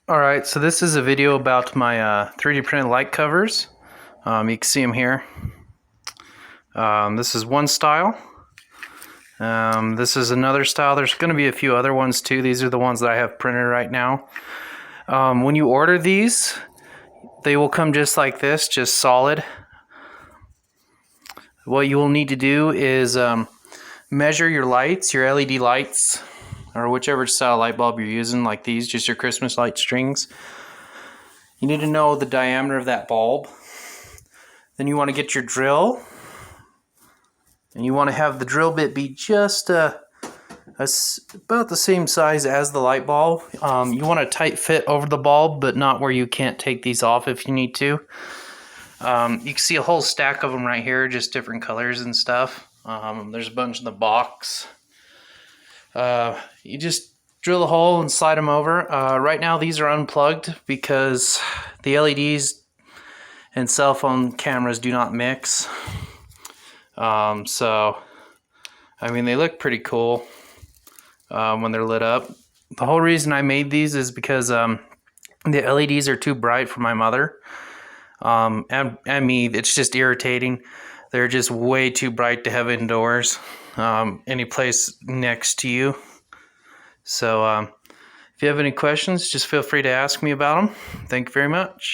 Alright, so this is a video about my 3D printed light covers. You can see them here. This is one style. This is another style. There's going to be a few other ones too. These are the ones that I have printed right now. When you order these, they will come just like this, just solid. What you will need to do is measure your lights, your LED lights, or whichever style light bulb you're using, like these, just your Christmas light strings. You need to know the diameter of that bulb. Then you want to get your drill, and you want to have the drill bit be just about the same size as the light bulb. You want a tight fit over the bulb, but not where you can't take these off if you need to. You can see a whole stack of them right here, just different colors and stuff. There's a bunch in the box. You just drill a hole and slide them over. Right now these are unplugged because the LEDs and cell phone cameras do not mix. So, I mean, they look pretty cool when they're lit up. The whole reason I made these is because the LEDs are too bright for my mother. And me, it's just irritating. They're just way too bright to have indoors, any place next to you. So if you have any questions, just feel free to ask me about them. Thank you very much.